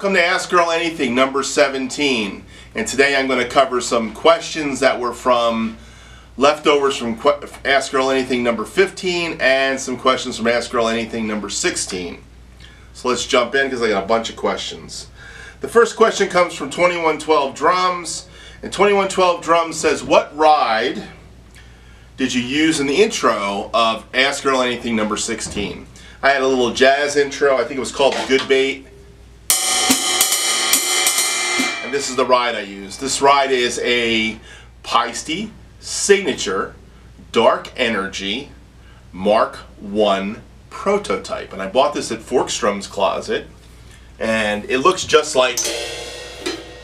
Welcome to Ask Earl Anything number 17, and today I'm going to cover some questions that were from leftovers from Ask Earl Anything number 15 and some questions from Ask Earl Anything number 16. So let's jump in because I got a bunch of questions. The first question comes from 2112 Drums, and 2112 Drums says, what ride did you use in the intro of Ask Earl Anything number 16? I had a little jazz intro. I think it was called Good Bait. And this is the ride I used. This ride is a Peisty Signature Dark Energy Mark I prototype. And I bought this at Forkstrom's Closet. And it looks just like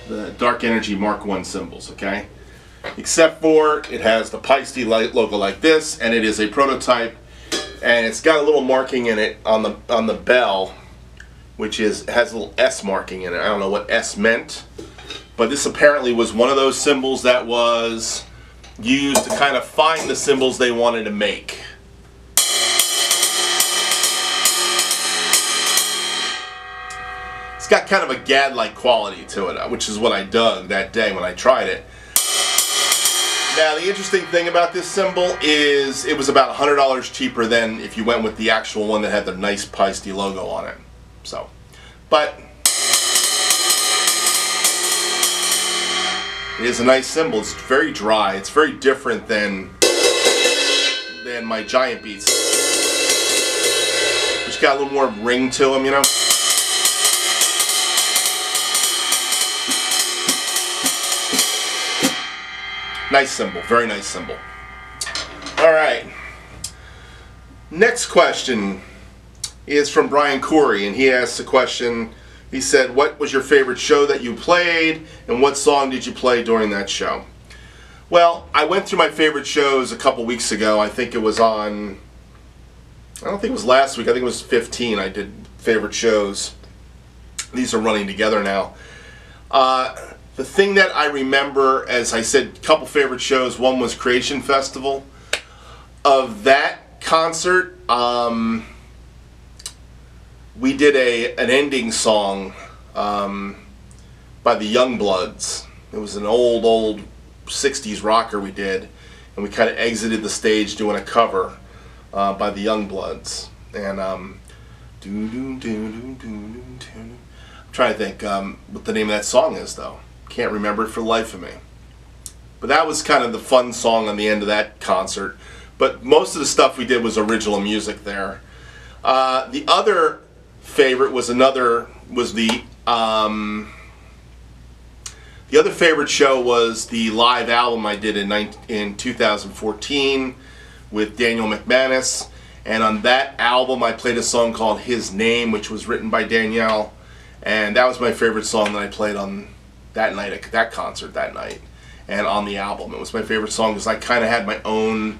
the Dark Energy Mark I cymbals, okay? Except for it has the Peisty logo like this, and it is a prototype. And it's got a little marking in it on the bell, which has a little S marking in it. I don't know what S meant, but this apparently was one of those symbols that was used to kind of find the symbols they wanted to make. It's got kind of a GAD-like quality to it, which is what I dug that day when I tried it. Now, the interesting thing about this cymbal is it was about $100 cheaper than if you went with the actual one that had the nice Peisty logo on it. So, but it is a nice cymbal. It's very dry. It's very different than my giant beats, which got a little more ring to them, you know. Nice cymbal, very nice cymbal. Alright, next question is from Brian Corey, and he asked a question. He said, what was your favorite show that you played, and what song did you play during that show? Well, I went through my favorite shows a couple weeks ago. I think it was on, I don't think it was last week, I think it was 15 I did favorite shows. These are running together now. The thing that I remember, as I said, a couple favorite shows. One was Creation Festival. Of that concert, we did an ending song by the Youngbloods. It was an old 60s rocker we did, and we kind of exited the stage doing a cover by the Youngbloods. And I'm trying to think what the name of that song is, though. Can't remember it for the life of me. But that was kind of the fun song on the end of that concert. But most of the stuff we did was original music there. The other favorite was the other favorite show was the live album I did in 2014 with Daniel McManus. And on that album I played a song called His Name, which was written by Danielle. And that was my favorite song that I played on that night, at that concert that night, and on the album. It was my favorite song because I kind of had my own,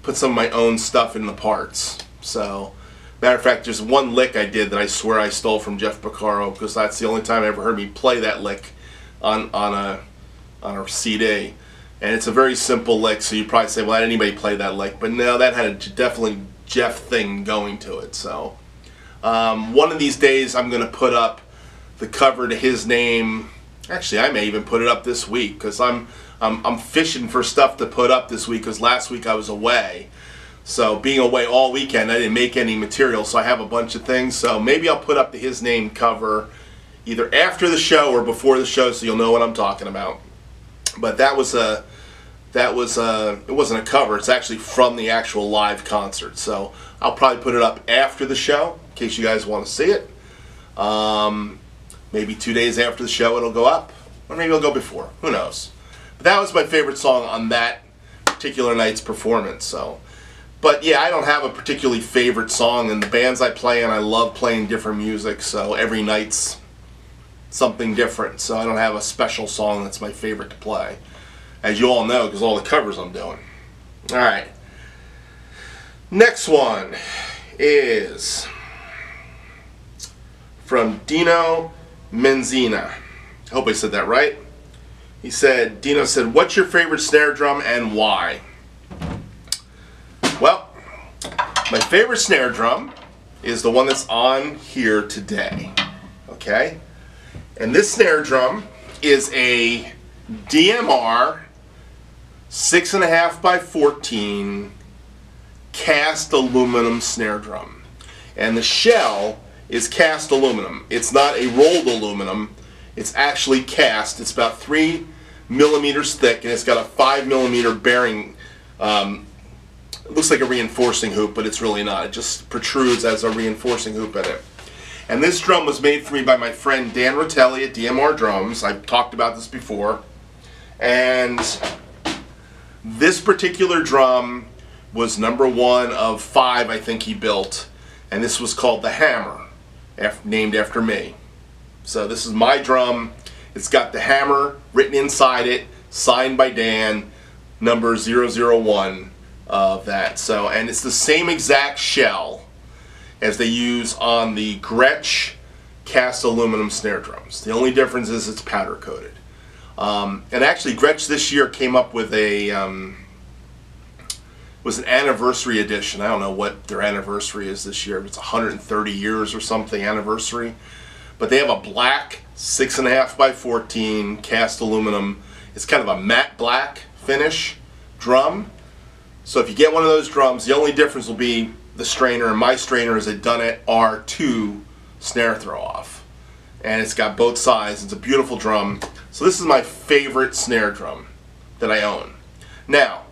put some of my own stuff in the parts. So, matter of fact, there's one lick I did that I swear I stole from Jeff Porcaro, because that's the only time I ever heard me play that lick on a CD. And it's a very simple lick, so you probably say, well, how did anybody play that lick? But no, that had a definitely Jeff thing going to it. So, one of these days I'm going to put up the cover to His Name. Actually, I may even put it up this week, because I'm fishing for stuff to put up this week, because last week I was away. So being away all weekend, I didn't make any material, so I have a bunch of things. So maybe I'll put up the His Name cover either after the show or before the show, so you'll know what I'm talking about. But it wasn't a cover. It's actually from the actual live concert. So I'll probably put it up after the show in case you guys want to see it. Maybe 2 days after the show it'll go up, or maybe it'll go before. Who knows? But that was my favorite song on that particular night's performance. So, but yeah, I don't have a particularly favorite song. In the bands I play in, I love playing different music. So every night's something different. So I don't have a special song that's my favorite to play, as you all know, because all the covers I'm doing. All right. Next one is from Dino Menzina. I hope I said that right. Dino said, what's your favorite snare drum and why? Well, my favorite snare drum is the one that's on here today. Okay? And this snare drum is a DMR 6.5 by 14 cast aluminum snare drum. And the shell is cast aluminum. It's not a rolled aluminum. It's actually cast. It's about 3 millimeters thick, and it's got a 5 millimeter bearing. It looks like a reinforcing hoop, but it's really not. It just protrudes as a reinforcing hoop in it. And this drum was made for me by my friend Dan Rotelli at DMR Drums. I've talked about this before. And this particular drum was #1 of 5 I think he built. And this was called the Hammer, named after me. So this is my drum. It's got the Hammer written inside it, signed by Dan, number 001 of that. So, and it's the same exact shell as they use on the Gretsch cast aluminum snare drums. The only difference is it's powder coated. And actually Gretsch this year came up with a was an anniversary edition. I don't know what their anniversary is this year. It's 130 years or something anniversary. But they have a black 6.5 by 14 cast aluminum. It's kind of a matte black finish drum. So if you get one of those drums, the only difference will be the strainer, and my strainer is a Bennett R2 snare throw off. And it's got both sides. It's a beautiful drum. So this is my favorite snare drum that I own. Now,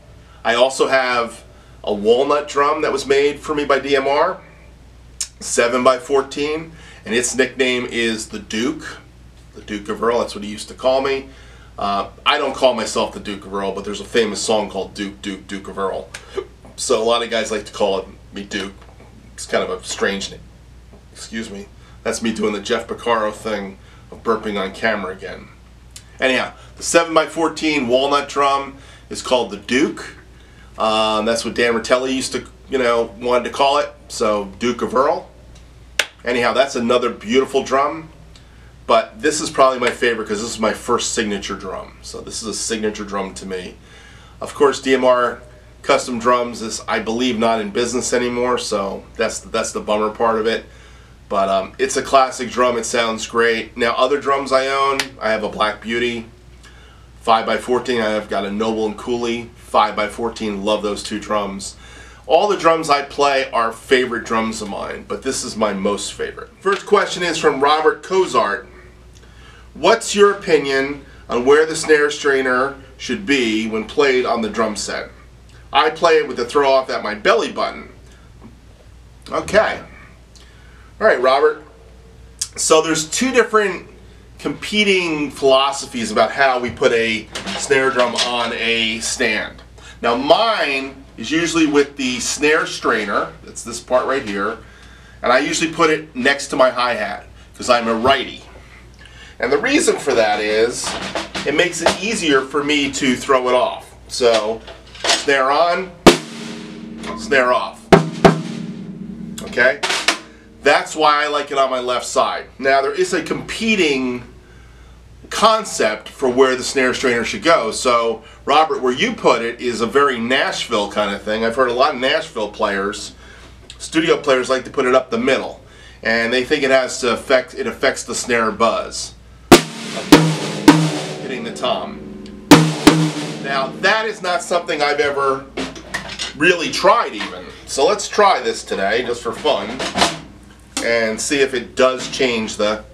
I also have a walnut drum that was made for me by DMR, 7 by 14, and its nickname is the Duke of Earl. That's what he used to call me. I don't call myself the Duke of Earl, but there's a famous song called Duke of Earl. So a lot of guys like to call me Duke. It's kind of a strange name. Excuse me. That's me doing the Jeff Beccaro thing of burping on camera again. Anyhow, the 7 by 14 walnut drum is called the Duke. That's what Dan Rotelli used to, wanted to call it. So Duke of Earl. Anyhow, that's another beautiful drum. But this is probably my favorite because this is my first signature drum. So this is a signature drum to me. Of course, DMR Custom Drums is, I believe, not in business anymore. So that's the bummer part of it. But it's a classic drum. It sounds great. Now, other drums I own, I have a Black Beauty 5 by 14. I've got a Noble and Cooley 5 by 14. Love those two drums. All the drums I play are favorite drums of mine, but this is my most favorite. First question is from Robert Cozart. What's your opinion on where the snare strainer should be when played on the drum set? I play it with the throw off at my belly button. Okay. Alright, Robert. So there's two different competing philosophies about how we put a snare drum on a stand. Now mine is usually with the snare strainer, that's this part right here, and I usually put it next to my hi-hat because I'm a righty. And the reason for that is it makes it easier for me to throw it off. So snare on, snare off. Okay? That's why I like it on my left side. Now there is a competing concept for where the snare strainer should go. So Robert, where you put it is a very Nashville kind of thing. I've heard a lot of Nashville players, studio players, like to put it up the middle, and they think it affects the snare buzz, hitting the tom. Now that is not something I've ever really tried even. So let's try this today just for fun and see if it does change the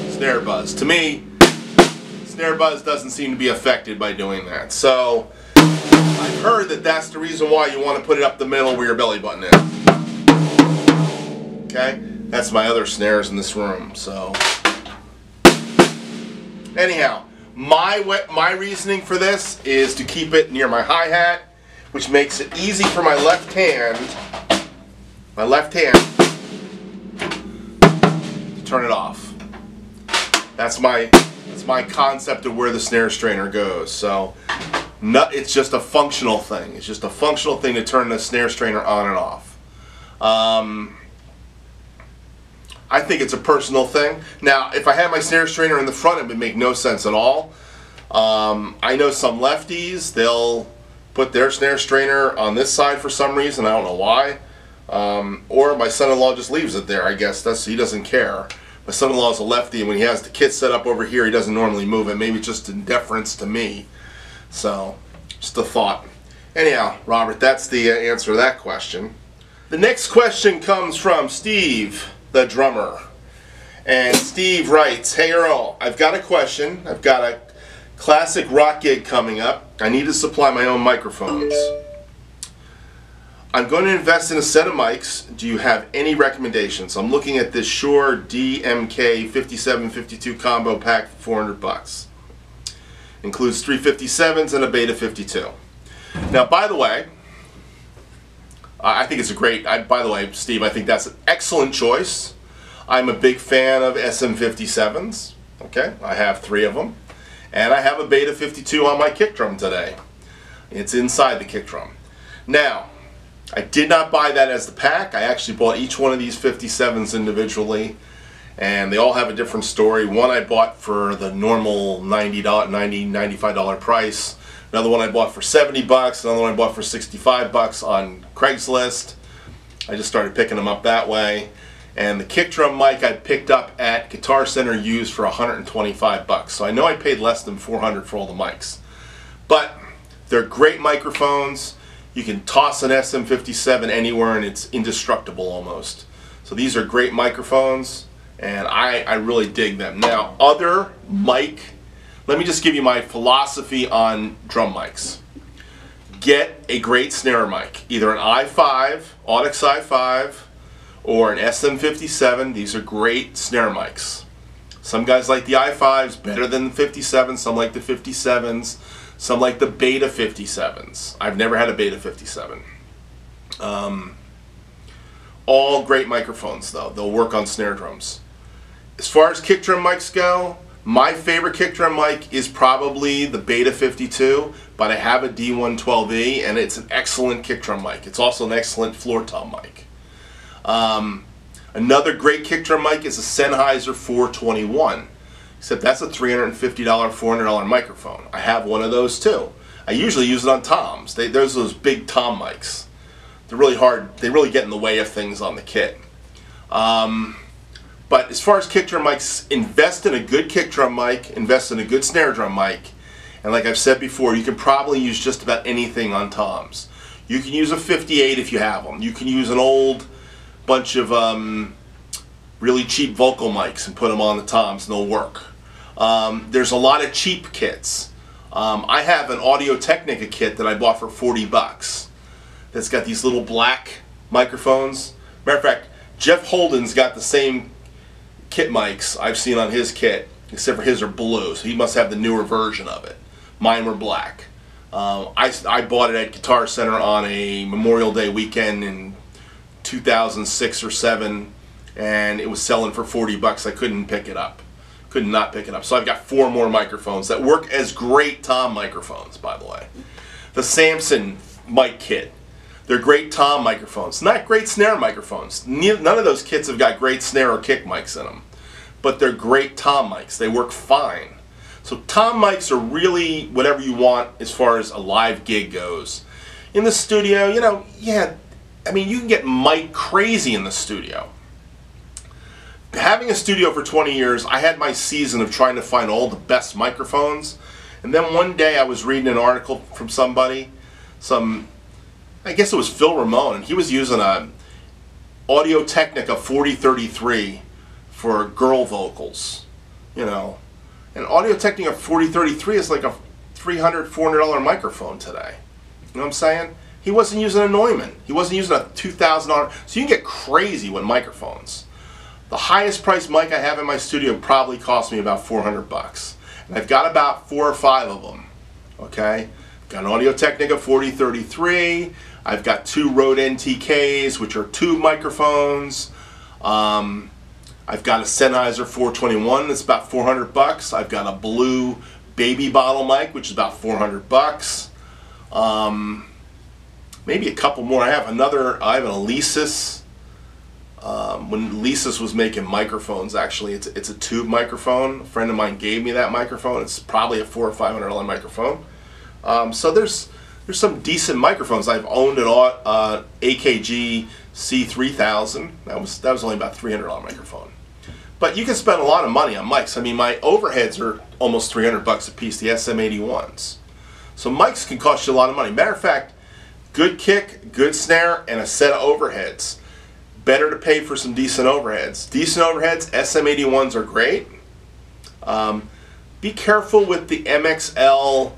snare buzz. To me, snare buzz doesn't seem to be affected by doing that. So I've heard that that's the reason why you want to put it up the middle where your belly button is. Okay? That's my other snares in this room. So anyhow, my reasoning for this is to keep it near my hi-hat, which makes it easy for my left hand to turn it off. That's my concept of where the snare strainer goes. So it's just a functional thing. It's just a functional thing to turn the snare strainer on and off. I think it's a personal thing. Now, if I had my snare strainer in the front, it would make no sense at all. I know some lefties, they'll put their snare strainer on this side for some reason. I don't know why. Or my son-in-law just leaves it there. I guess he doesn't care. My son-in-law is a lefty, and when he has the kit set up over here, he doesn't normally move it. Maybe it's just in deference to me. So, just a thought. Anyhow, Robert, that's the answer to that question. The next question comes from Steve, the drummer. And Steve writes, "Hey Earl, I've got a question. I've got a classic rock gig coming up. I need to supply my own microphones. I'm going to invest in a set of mics. Do you have any recommendations? I'm looking at this Shure DMK 5752 combo pack for 400 bucks. Includes 357s and a Beta 52. Now, by the way, I think it's a great, by the way, Steve, I think that's an excellent choice. I'm a big fan of SM57s. Okay, I have 3 of them. And I have a Beta 52 on my kick drum today. It's inside the kick drum. Now, I did not buy that as the pack. I actually bought each one of these 57s individually, and they all have a different story. One I bought for the normal $95 price. Another one I bought for 70 bucks. Another one I bought for 65 bucks on Craigslist. I just started picking them up that way. And the kick drum mic I picked up at Guitar Center used for 125 bucks. So I know I paid less than 400 for all the mics. But they're great microphones. You can toss an SM57 anywhere and it's indestructible almost. So these are great microphones, and I really dig them. Now, other mic, let me just give you my philosophy on drum mics. Get a great snare mic, either an i5, Audix i5, or an SM57. These are great snare mics. Some guys like the i5s better than the 57s, some like the 57s. Some like the Beta 57s. I've never had a Beta 57. All great microphones though. They'll work on snare drums. As far as kick drum mics go, my favorite kick drum mic is probably the Beta 52, but I have a D112E and it's an excellent kick drum mic. It's also an excellent floor tom mic. Another great kick drum mic is a Sennheiser 421. Except that's a $350, $400 microphone. I have one of those too. I usually use it on toms. There's those big tom mics. They're really hard. They really get in the way of things on the kit. But as far as kick drum mics, invest in a good kick drum mic, invest in a good snare drum mic, and like I've said before, you can probably use just about anything on toms. You can use a 58 if you have them. You can use an old bunch of really cheap vocal mics and put them on the toms and they'll work. There's a lot of cheap kits. I have an Audio-Technica kit that I bought for 40 bucks that's got these little black microphones. Matter of fact, Jeff Holden's got the same kit mics I've seen on his kit, except for his are blue, so he must have the newer version of it. Mine were black. I bought it at Guitar Center on a Memorial Day weekend in 2006 or 7, and it was selling for 40 bucks. I couldn't pick it up. Could not pick it up. So I've got 4 more microphones that work as great tom microphones, by the way. The Samson mic kit. They're great tom microphones. Not great snare microphones. None of those kits have got great snare or kick mics in them. But they're great tom mics. They work fine. So tom mics are really whatever you want as far as a live gig goes. In the studio, you know, yeah, I mean, you can get mic crazy in the studio. Having a studio for 20 years, I had my season of trying to find all the best microphones. And then one day I was reading an article from somebody, I guess it was Phil Ramone, and he was using a Audio-Technica 4033 for girl vocals, you know. And Audio-Technica 4033 is like a $300, $400 microphone today. You know what I'm saying? He wasn't using a Neumann. He wasn't using a $2,000. So you can get crazy with microphones. The highest priced mic I have in my studio probably cost me about 400 bucks. And I've got about 4 or 5 of them. Okay? I've got an Audio-Technica 4033. I've got 2 Rode NTKs, which are tube microphones. I've got a Sennheiser 421 that's about 400 bucks. I've got a blue baby bottle mic, which is about 400 bucks. Maybe a couple more. I have an Alesis. When Alesis was making microphones, actually, it's a tube microphone. A friend of mine gave me that microphone. It's probably a $400 or $500 microphone. So there's some decent microphones. I've owned an AKG C3000. That was only about $300 microphone. But you can spend a lot of money on mics. I mean, my overheads are almost 300 bucks a piece, the SM81s. So mics can cost you a lot of money. Matter of fact, good kick, good snare, and a set of overheads. Better to pay for some decent overheads. Decent overheads, SM81s are great. Be careful with the MXL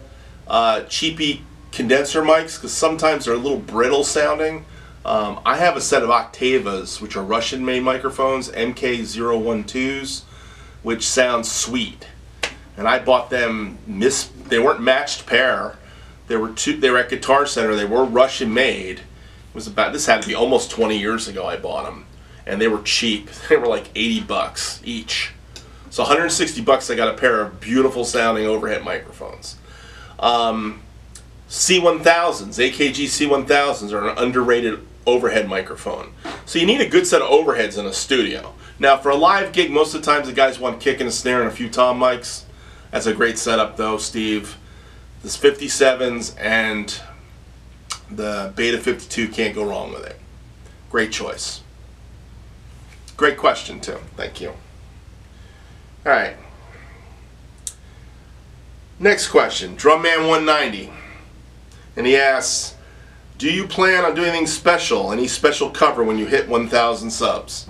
cheapy condenser mics, because sometimes they're a little brittle sounding. I have a set of Octavas, which are Russian-made microphones, MK012s, which sound sweet. And I bought them, they weren't matched pair. They were at Guitar Center. They were Russian-made. It was this had to be almost 20 years ago I bought them. And they were cheap. They were like 80 bucks each. So 160 bucks I got a pair of beautiful sounding overhead microphones. C1000s, AKG C1000s are an underrated overhead microphone. So you need a good set of overheads in a studio. Now for a live gig, most of the times the guys want kick and a snare and a few tom mics. That's a great setup though, Steve. This 57s and the Beta 52 can't go wrong with it. Great choice. Great question too. Thank you. Alright. Next question. Drumman190. And he asks, do you plan on doing anything special? Any special cover when you hit 1,000 subs?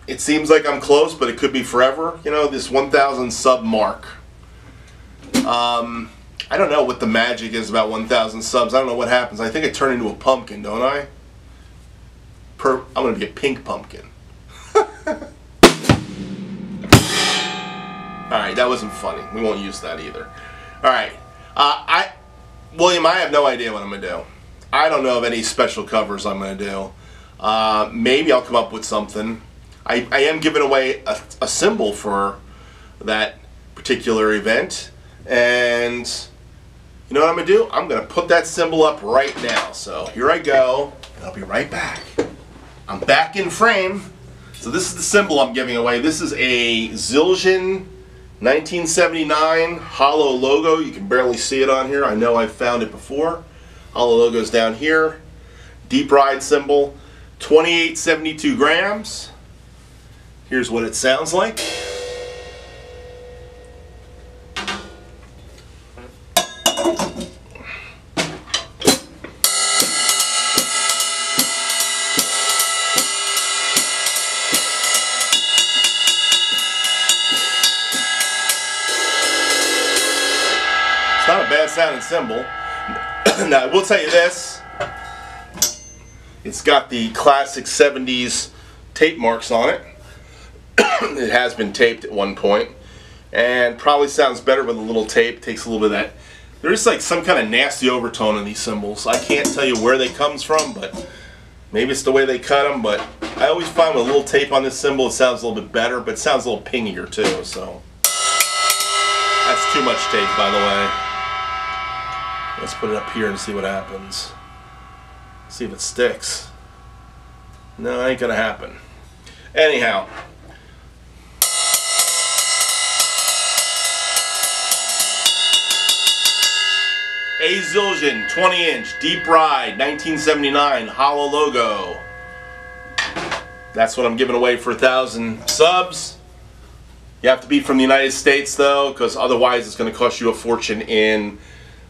It seems like I'm close, but it could be forever. You know, this 1,000 sub mark. I don't know what the magic is about 1,000 subs. I don't know what happens. I think I turn into a pumpkin, don't I? I'm going to be a pink pumpkin. Alright, that wasn't funny. We won't use that either. Alright. William, I have no idea what I'm going to do. I don't know of any special covers I'm going to do. Maybe I'll come up with something. I am giving away a cymbal for that particular event. And you know what I'm going to do? I'm going to put that cymbal up right now. So here I go. And I'll be right back. I'm back in frame. So this is the cymbal I'm giving away. This is a Zildjian 1979 hollow logo. You can barely see it on here. I know I've found it before. Hollow logo's down here. Deep ride cymbal. 2872 grams. Here's what it sounds like. Not a bad sounding cymbal. Now I will tell you this, it's got the classic 70s tape marks on it. It has been taped at one point and probably sounds better with a little tape. Takes a little bit of that. There's like some kind of nasty overtone in these cymbals. I can't tell you where they comes from, but maybe it's the way they cut them, but I always find with a little tape on this cymbal it sounds a little bit better, but it sounds a little pingier too, so that's too much tape, by the way. Let's put it up here and see what happens. See if it sticks. No, it ain't gonna happen. Anyhow. A Zildjian 20-inch deep ride 1979 hollow logo. That's what I'm giving away for 1,000 subs. You have to be from the United States though, because otherwise it's going to cost you a fortune in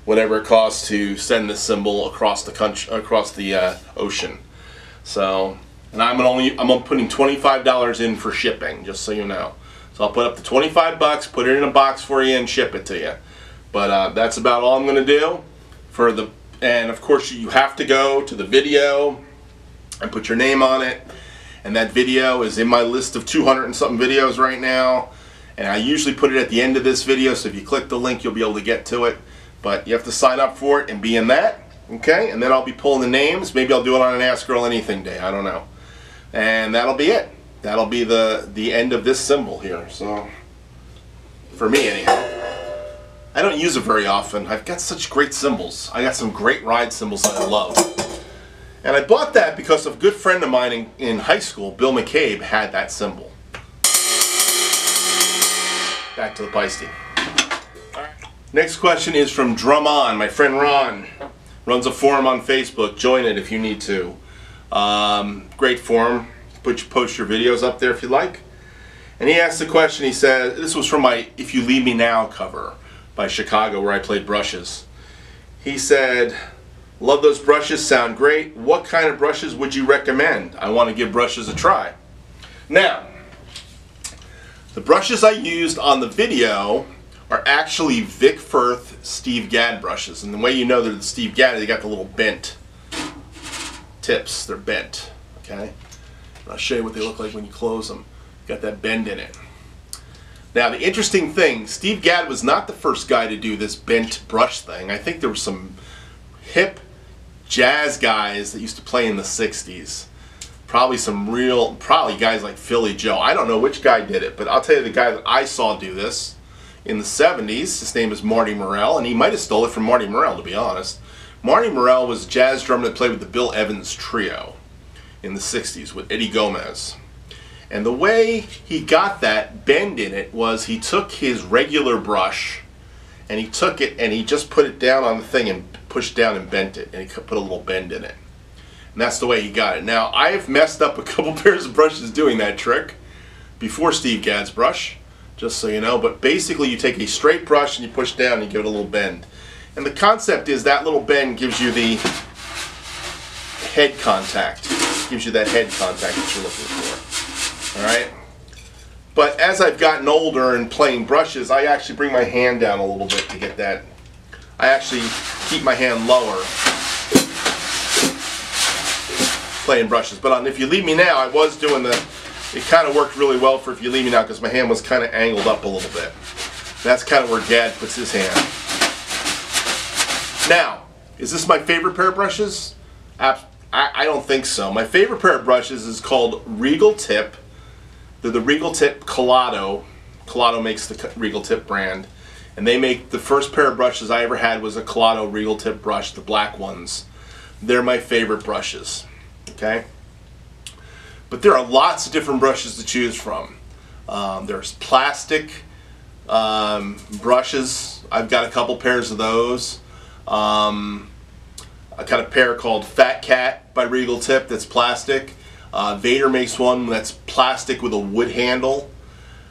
whatever it costs to send this cymbal across the country, across the ocean. So, and I'm putting $25 in for shipping, just so you know. So I'll put up to 25 bucks, put it in a box for you, and ship it to you. But that's about all I'm going to do for the. And of course, you have to go to the video and put your name on it. And that video is in my list of 200 and something videos right now. And I usually put it at the end of this video, so if you click the link, you'll be able to get to it. But you have to sign up for it and be in that, okay? And then I'll be pulling the names. Maybe I'll do it on an Ask Earl Anything day. I don't know. And that'll be it. That'll be the end of this cymbal here. So, for me anyhow. I don't use it very often. I've got such great cymbals. I got some great ride cymbals that I love. And I bought that because a good friend of mine in high school, Bill McCabe, had that cymbal. Back to the Peisty. Next question is from Drum On. My friend Ron runs a forum on Facebook. Join it if you need to. Great forum. post your videos up there if you like. And he asked the question, he said, this was from my If You Leave Me Now cover by Chicago where I played brushes. He said, love those brushes, sound great. What kind of brushes would you recommend? I want to give brushes a try. Now, the brushes I used on the video are actually Vic Firth Steve Gadd brushes. And the way you know they're the Steve Gadd, they got the little bent tips. They're bent, okay? And I'll show you what they look like when you close them. Got that bend in it. Now the interesting thing, Steve Gadd was not the first guy to do this bent brush thing. I think there were some hip jazz guys that used to play in the 60s. Probably guys like Philly Joe. I don't know which guy did it, but I'll tell you the guy that I saw do this in the 70s, his name is Marty Morell, and he might have stole it from Marty Morell, to be honest. Marty Morell was a jazz drummer that played with the Bill Evans Trio in the 60s with Eddie Gomez. And the way he got that bend in it was he took his regular brush and he took it and he just put it down on the thing and pushed down and bent it, and he put a little bend in it. And that's the way he got it. Now, I've messed up a couple pairs of brushes doing that trick before Steve Gadd's brush, just so you know. But basically you take a straight brush and you push down and you give it a little bend. And the concept is that little bend gives you the head contact. Gives you that head contact that you're looking for. Alright? But as I've gotten older and playing brushes, I actually bring my hand down a little bit to get that. I actually keep my hand lower playing brushes. But on If You Leave Me Now, I was doing it kind of worked really well for If You Leave Me Now because my hand was kind of angled up a little bit. That's kind of where Gadd puts his hand. Now, is this my favorite pair of brushes? I don't think so. My favorite pair of brushes is called Regal Tip. They're the Regal Tip Collado. Collado makes the Regal Tip brand. And they make, the first pair of brushes I ever had was a Collado Regal Tip brush, the black ones. They're my favorite brushes. Okay? But there are lots of different brushes to choose from. There's plastic brushes. I've got a couple pairs of those. I got a pair called Fat Cat by Regal Tip that's plastic. Vader makes one that's plastic with a wood handle.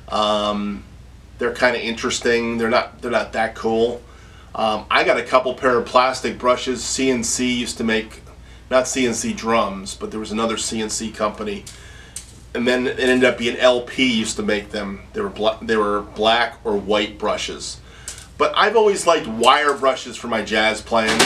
They're kind of interesting. They're not that cool. I got a couple pair of plastic brushes. CNC used to make, not CNC drums, but there was another CNC company. And then it ended up being LP used to make them. They were black or white brushes. But I've always liked wire brushes for my jazz playing.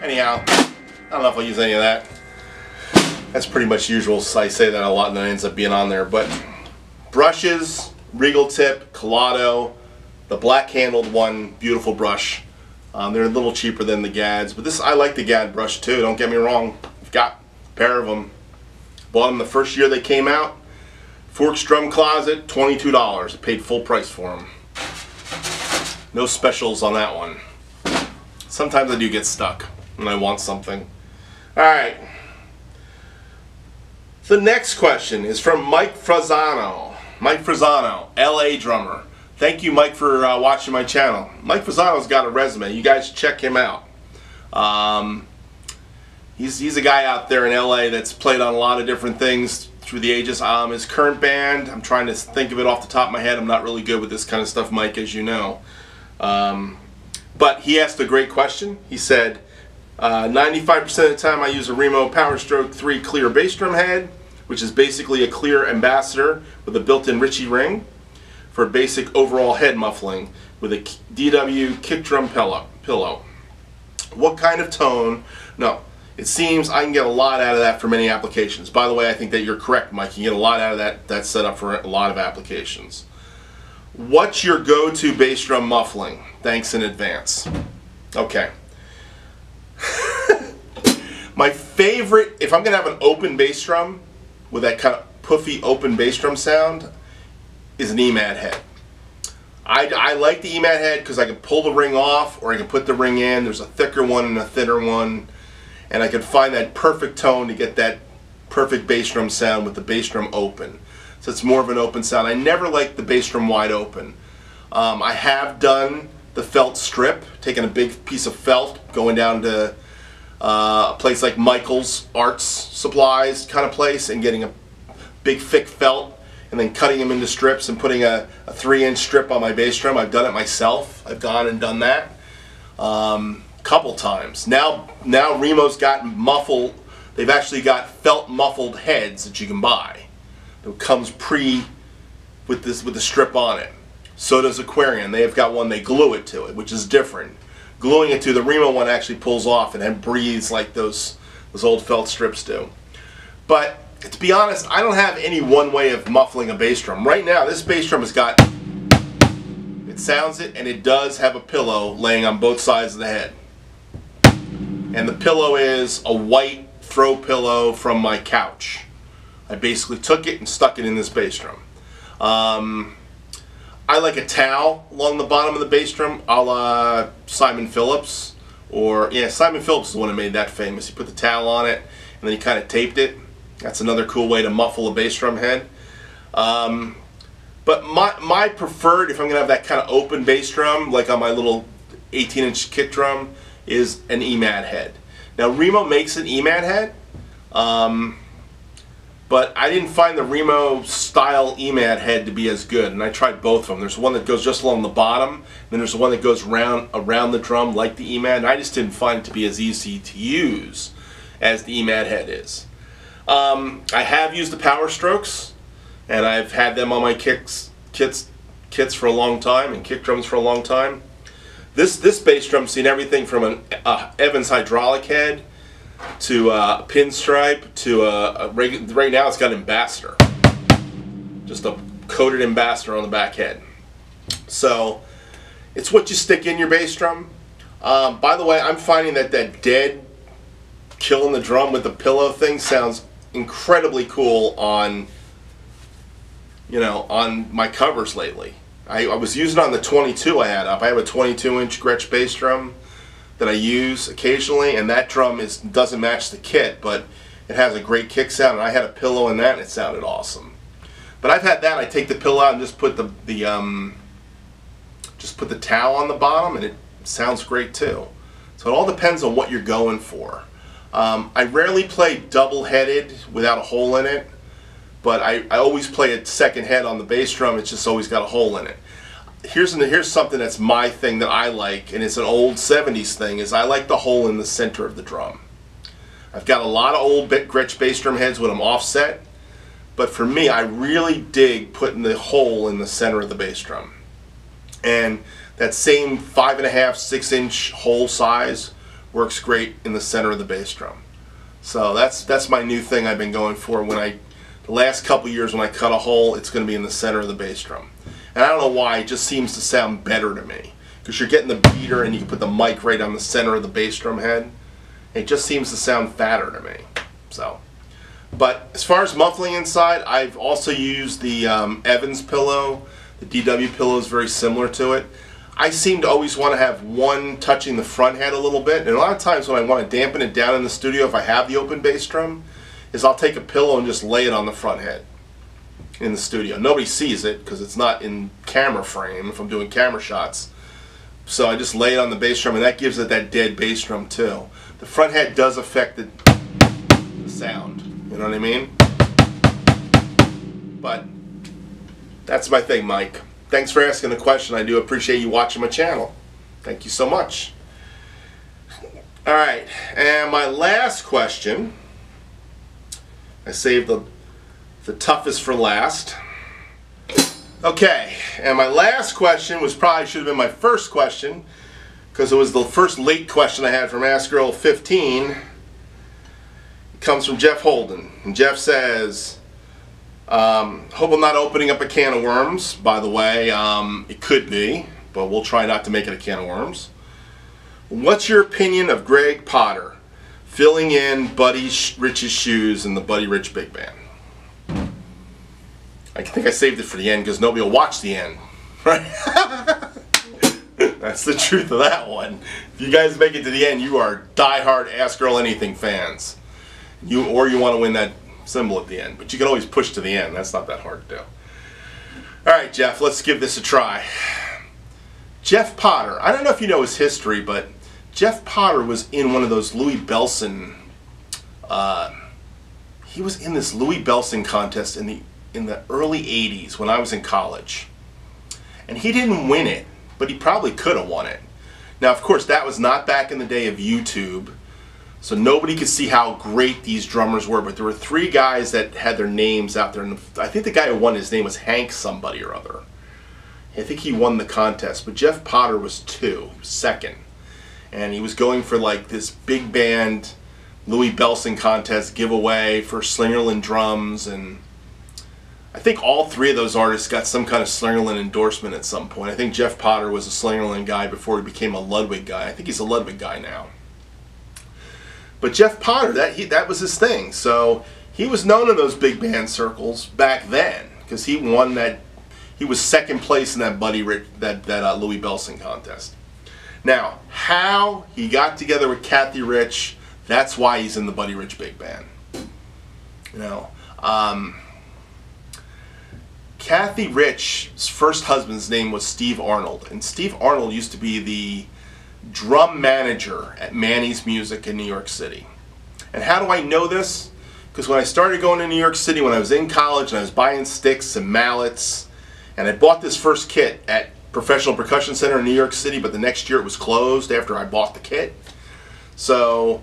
Anyhow, I don't know if I'll use any of that. That's pretty much usual. I say that a lot and then it ends up being on there. But brushes, Regal Tip, Collado, the black handled one, beautiful brush. They're a little cheaper than the Gadds, but I like the Gadd brush too, don't get me wrong. I've got a pair of them. Bought them the first year they came out. Forks Drum Closet, $22. I paid full price for them. No specials on that one. Sometimes I do get stuck when I want something. Alright. The next question is from Mike Frazzano. Mike Frazzano, LA drummer. Thank you, Mike, for watching my channel. Mike Frazzano's got a resume. You guys should check him out. He's a guy out there in LA that's played on a lot of different things through the ages. His current band, I'm trying to think of it off the top of my head. I'm not really good with this kind of stuff, Mike, as you know. But he asked a great question. He said, 95% of the time I use a Remo Power Stroke 3 clear bass drum head, which is basically a clear ambassador with a built-in Ritchie ring for basic overall head muffling with a DW kick drum pillow. What kind of tone, no, it seems I can get a lot out of that for many applications. By the way, I think that you're correct, Mike. You can get a lot out of that setup for a lot of applications. What's your go-to bass drum muffling? Thanks in advance. Okay. My favorite, if I'm going to have an open bass drum with that kind of puffy open bass drum sound, is an EMAD head. I like the EMAD head because I can pull the ring off or I can put the ring in. There's a thicker one and a thinner one, and I can find that perfect tone to get that perfect bass drum sound with the bass drum open. So it's more of an open sound. I never liked the bass drum wide open. I have done the felt strip, taking a big piece of felt, going down to a place like Michael's Arts Supplies kind of place and getting a big thick felt and then cutting them into strips and putting a 3-inch strip on my bass drum. I've done it myself. I've gone and done that couple times. Now Remo's got Muffle. They've actually got felt muffled heads that you can buy. It comes with the strip on it. So does Aquarian. They've got one, they glue it to it, which is different. Gluing it to the Remo one actually pulls off and then breathes like those old felt strips do. But to be honest, I don't have any one way of muffling a bass drum. Right now, this bass drum has got, it sounds it, and it does have a pillow laying on both sides of the head. And the pillow is a white throw pillow from my couch. I basically took it and stuck it in this bass drum. I like a towel along the bottom of the bass drum, a la Simon Phillips. Or, yeah, Simon Phillips is the one that made that famous. He put the towel on it, and then he kind of taped it. That's another cool way to muffle a bass drum head. But my preferred, if I'm going to have that kind of open bass drum, like on my little 18-inch kick drum, is an EMAD head. Now, Remo makes an EMAD head, but I didn't find the Remo style EMAD head to be as good, and I tried both of them. There's one that goes just along the bottom, and then there's the one that goes around the drum like the EMAD, and I just didn't find it to be as easy to use as the EMAD head is. I have used the Power Strokes, and I've had them on my kits for a long time, and kick drums for a long time. This bass drum's seen everything from an Evans hydraulic head to a pinstripe to right now it's got Ambassador, just a coated Ambassador on the back head. So it's what you stick in your bass drum. By the way, I'm finding that dead killing the drum with the pillow thing sounds incredibly cool on, you know, on my covers lately. I was using it on the 22 I had up. I have a 22-inch Gretsch bass drum that I use occasionally, and that drum doesn't match the kit, but it has a great kick sound, and I had a pillow in that and it sounded awesome. But I've had that, I take the pillow out and just put the towel on the bottom, and it sounds great too. So it all depends on what you're going for. I rarely play double-headed without a hole in it, but I always play a second head on the bass drum. It's just always got a hole in it. Here's something that's my thing that I like, and it's an old 70s thing, is I like the hole in the center of the drum. I've got a lot of old Gretsch bass drum heads with them offset, but for me, I really dig putting the hole in the center of the bass drum. And that same 5.5, 6-inch hole size works great in the center of the bass drum. So that's my new thing I've been going for. The last couple years when I cut a hole, it's going to be in the center of the bass drum. And I don't know why, it just seems to sound better to me. Because you're getting the beater and you can put the mic right on the center of the bass drum head. It just seems to sound fatter to me. So, but as far as muffling inside, I've also used the Evans pillow. The DW pillow is very similar to it. I seem to always want to have one touching the front head a little bit, and a lot of times when I want to dampen it down in the studio, if I have the open bass drum, is I'll take a pillow and just lay it on the front head in the studio. Nobody sees it because it's not in camera frame if I'm doing camera shots. So I just lay it on the bass drum, and that gives it that dead bass drum too. The front head does affect the sound, you know what I mean? But that's my thing, Mike. Thanks for asking the question. I do appreciate you watching my channel. Thank you so much. Alright, and my last question, I saved the toughest for last. Okay, and my last question should have been my first question, because it was the first late question I had from Ask Earl 15. comes from Jeff Holden. And Jeff says, hope I'm not opening up a can of worms, by the way. It could be, but we'll try not to make it a can of worms. What's your opinion of Gregg Potter filling in Buddy Rich's shoes in the Buddy Rich Big Band? I think I saved it for the end because nobody will watch the end, right? That's the truth of that one. If you guys make it to the end, you are diehard Ask Earl Anything fans. You want to win that symbol at the end, but you can always push to the end. That's not that hard to do. All right, Jeff, let's give this a try. Jeff Potter. I don't know if you know his history, but Jeff Potter was in one of those Louis Bellson. He was in this Louis Bellson contest in the early '80s when I was in college, and he didn't win it, but he probably could have won it. Now, of course, that was not back in the day of YouTube, so nobody could see how great these drummers were. But there were 3 guys that had their names out there, and I think the guy who won, his name was Hank somebody or other. I think he won the contest, but Jeff Potter was 2, he was 2nd. And he was going for like this big band Louis Bellson contest giveaway for Slingerland drums, and I think all 3 of those artists got some kind of Slingerland endorsement at some point. I think Jeff Potter was a Slingerland guy before he became a Ludwig guy. I think he's a Ludwig guy now. But Jeff Potter, that was his thing. So he was known in those big band circles back then because he won that. He was 2nd place in that Buddy Rich, that Louis Bellson contest. Now, how he got together with Kathy Rich, that's why he's in the Buddy Rich Big Band. You know, Kathy Rich's first husband's name was Steve Arnold, and Steve Arnold used to be the drum manager at Manny's Music in New York City. And how do I know this? Because when I started going to New York City when I was in college and I was buying sticks and mallets, and I bought this first kit at Professional Percussion Center in New York City, but the next year it was closed after I bought the kit. So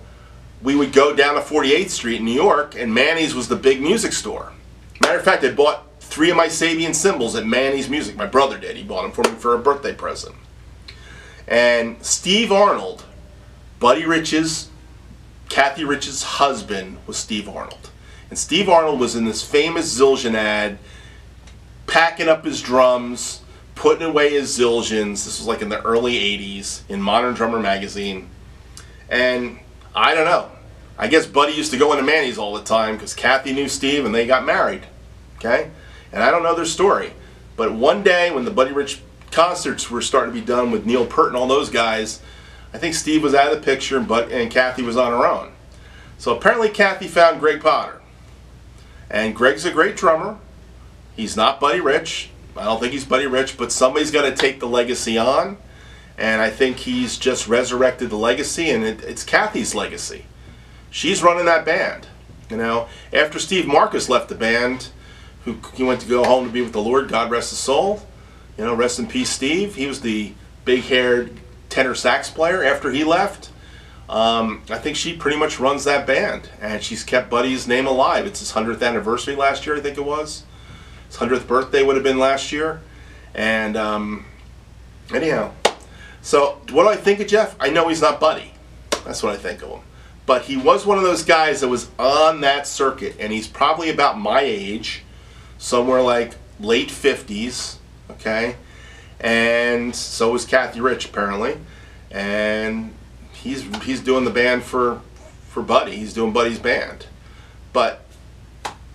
we would go down to 48th Street in New York, and Manny's was the big music store. Matter of fact, I bought 3 of my Sabian cymbals at Manny's Music. My brother did. He bought them for me for a birthday present. And Steve Arnold, Buddy Rich's, Kathy Rich's husband, was Steve Arnold. And Steve Arnold was in this famous Zildjian ad, packing up his drums, putting away his Zildjians. This was like in the early '80s in Modern Drummer magazine. And I don't know. I guess Buddy used to go into Manny's all the time because Kathy knew Steve and they got married. Okay? And I don't know their story. But one day when the Buddy Rich concerts were starting to be done with Neil Peart and all those guys, I think Steve was out of the picture and Kathy was on her own. So apparently Kathy found Gregg Potter. And Gregg's a great drummer. He's not Buddy Rich. I don't think he's Buddy Rich, but somebody's got to take the legacy on. And I think he's just resurrected the legacy, and it's Kathy's legacy. She's running that band. You know, after Steve Marcus left the band, he went to go home to be with the Lord, God rest his soul. You know, rest in peace, Steve. He was the big-haired tenor sax player after he left. I think she pretty much runs that band, and she's kept Buddy's name alive. It's his 100th anniversary last year, I think it was. His 100th birthday would have been last year. And anyhow, so what do I think of Jeff? I know he's not Buddy. That's what I think of him. But he was one of those guys that was on that circuit, and he's probably about my age, somewhere like late 50s, okay? And so is Kathy Rich, apparently. And he's doing the band for Buddy. He's doing Buddy's band. But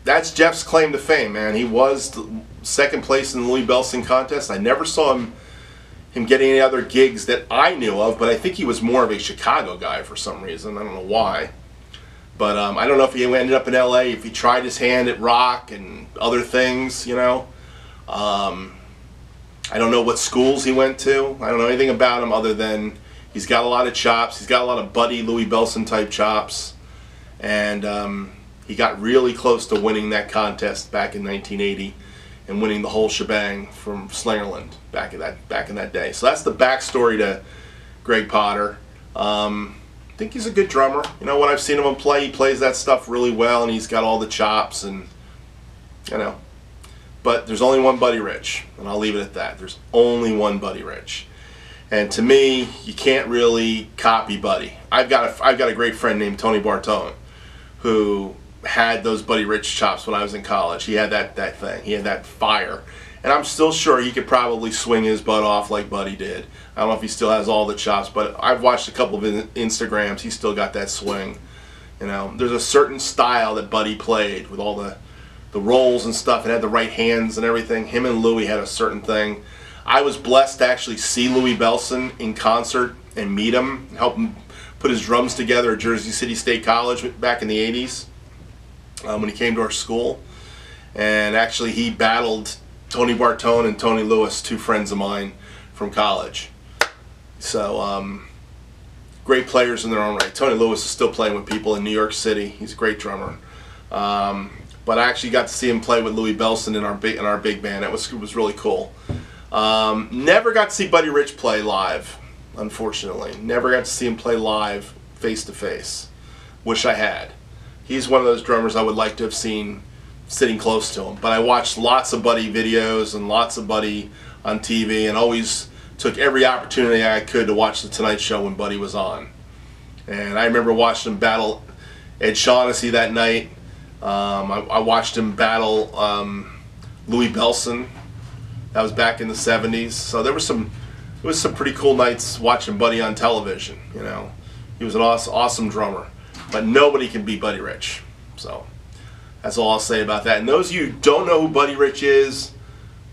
that's Jeff's claim to fame, man. He was 2nd place in the Louis Bellson contest. I never saw him get any other gigs that I knew of, but I think he was more of a Chicago guy for some reason. I don't know why. But I don't know if he ended up in LA, if he tried his hand at rock and other things, you know. I don't know what schools he went to. I don't know anything about him other than he's got a lot of chops. He's got a lot of Buddy Louis Bellson type chops. And he got really close to winning that contest back in 1980 and winning the whole shebang from Slingerland back in that day. So that's the backstory to Gregg Potter. I think he's a good drummer. You know, when I've seen him play, he plays that stuff really well, and he's got all the chops, and you know. But there's only one Buddy Rich, and I'll leave it at that. There's only one Buddy Rich, and to me, you can't really copy Buddy. I've got a great friend named Tony Bartone, who had those Buddy Rich chops when I was in college. He had that thing. He had that fire. And I'm still sure he could probably swing his butt off like Buddy did. I don't know if he still has all the chops, but I've watched a couple of Instagrams. He's still got that swing. You know, there's a certain style that Buddy played with all the rolls and stuff, and had the right hands and everything. Him and Louie had a certain thing. I was blessed to actually see Louie Bellson in concert and meet him, help him put his drums together at Jersey City State College back in the 80s when he came to our school. And actually he battled Tony Bartone and Tony Lewis, two friends of mine from college. So great players in their own right. Tony Lewis is still playing with people in New York City. He's a great drummer. But I actually got to see him play with Louie Bellson in our big band. It was really cool. Never got to see Buddy Rich play live, unfortunately. Never got to see him play live, face to face. Wish I had. He's one of those drummers I would like to have seen sitting close to him. But I watched lots of Buddy videos and lots of Buddy on TV, and always took every opportunity I could to watch The Tonight Show when Buddy was on. And I remember watching him battle Ed Shaughnessy that night. I watched him battle Louie Bellson. That was back in the 70s. So there was some pretty cool nights watching Buddy on television. You know, he was an awesome drummer, but nobody can beat Buddy Rich. So that's all I'll say about that. And those of you who don't know who Buddy Rich is,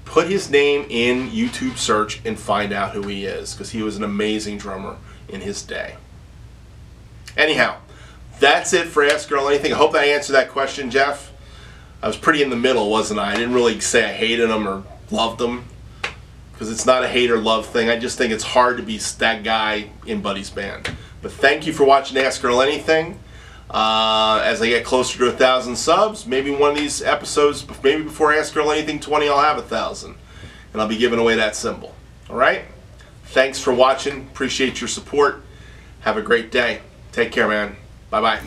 put his name in YouTube search and find out who he is, because he was an amazing drummer in his day. Anyhow, that's it for Ask Earl Anything. I hope I answered that question, Jeff. I was pretty in the middle, wasn't I? I didn't really say I hated him or loved him, because it's not a hate or love thing. I just think it's hard to be that guy in Buddy's band. But thank you for watching Ask Earl Anything. As I get closer to 1,000 subs, maybe one of these episodes, maybe before Ask Earl Anything 20, I'll have 1,000. And I'll be giving away that symbol. Alright? Thanks for watching. Appreciate your support. Have a great day. Take care, man. Bye-bye.